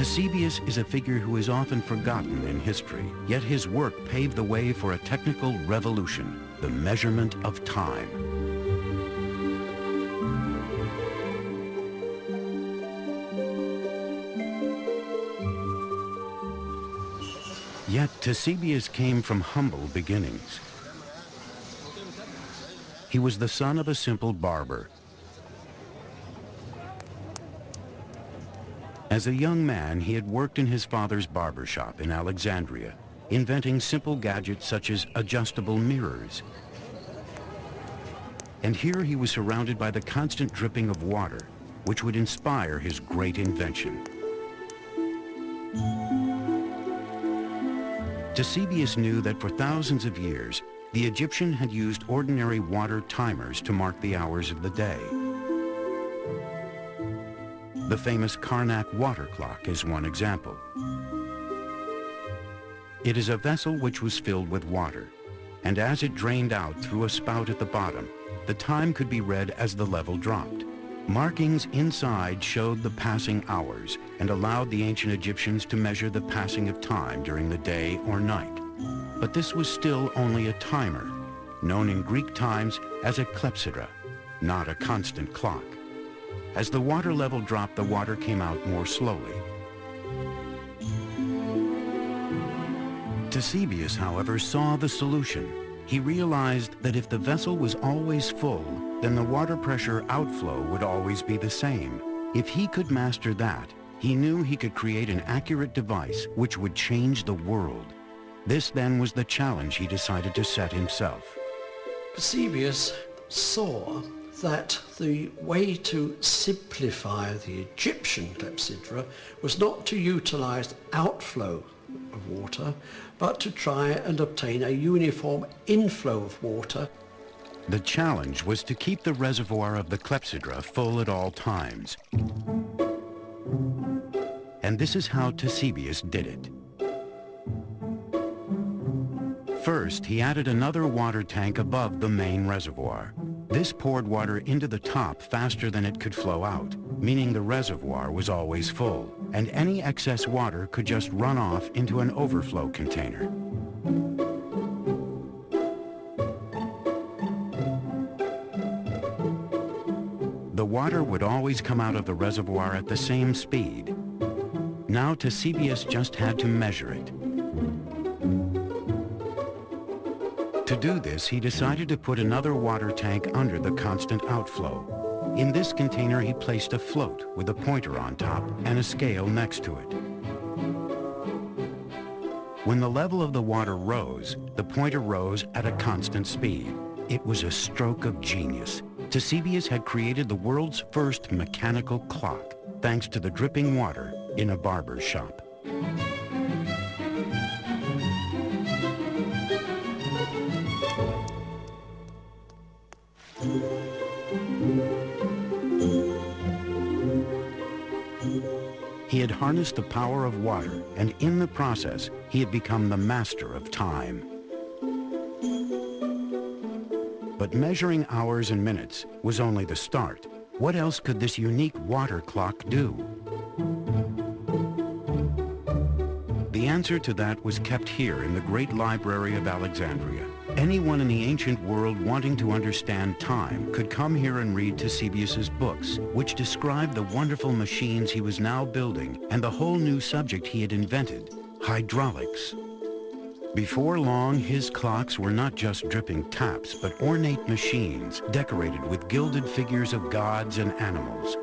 Eusebius is a figure who is often forgotten in history, yet his work paved the way for a technical revolution, the measurement of time. Yet Eusebius came from humble beginnings. He was the son of a simple barber. As a young man, he had worked in his father's barber shop in Alexandria, inventing simple gadgets such as adjustable mirrors. And here he was surrounded by the constant dripping of water, which would inspire his great invention. Eusebius knew that for thousands of years, the Egyptian had used ordinary water timers to mark the hours of the day. The famous Karnak water clock is one example. It is a vessel which was filled with water, and as it drained out through a spout at the bottom, the time could be read as the level dropped. Markings inside showed the passing hours and allowed the ancient Egyptians to measure the passing of time during the day or night. But this was still only a timer, known in Greek times as a clepsydra, not a constant clock. As the water level dropped, the water came out more slowly. Eusebius, however, saw the solution. He realized that if the vessel was always full, then the water pressure outflow would always be the same. If he could master that, he knew he could create an accurate device which would change the world. This then was the challenge he decided to set himself. Eusebius saw that the way to simplify the Egyptian clepsydra was not to utilize outflow of water, but to try and obtain a uniform inflow of water. The challenge was to keep the reservoir of the clepsydra full at all times. And this is how Eusebius did it. First, he added another water tank above the main reservoir. This poured water into the top faster than it could flow out, meaning the reservoir was always full, and any excess water could just run off into an overflow container. The water would always come out of the reservoir at the same speed. Now Eusebius just had to measure it. To do this, he decided to put another water tank under the constant outflow. In this container, he placed a float with a pointer on top and a scale next to it. When the level of the water rose, the pointer rose at a constant speed. It was a stroke of genius. Eusebius had created the world's first mechanical clock, thanks to the dripping water in a barber's shop. He had harnessed the power of water, and in the process, he had become the master of time. But measuring hours and minutes was only the start. What else could this unique water clock do? The answer to that was kept here in the great library of Alexandria. Anyone in the ancient world wanting to understand time could come here and read Eusebius's books, which describe the wonderful machines he was now building and the whole new subject he had invented, hydraulics. Before long, his clocks were not just dripping taps, but ornate machines decorated with gilded figures of gods and animals.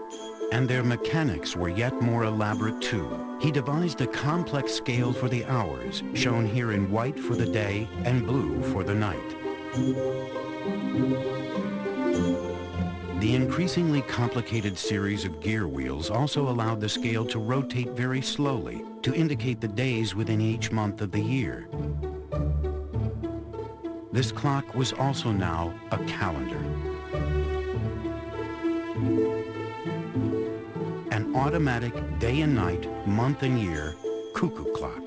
And their mechanics were yet more elaborate too. He devised a complex scale for the hours, shown here in white for the day and blue for the night. The increasingly complicated series of gear wheels also allowed the scale to rotate very slowly to indicate the days within each month of the year. This clock was also now a calendar. An automatic day and night, month and year cuckoo clock.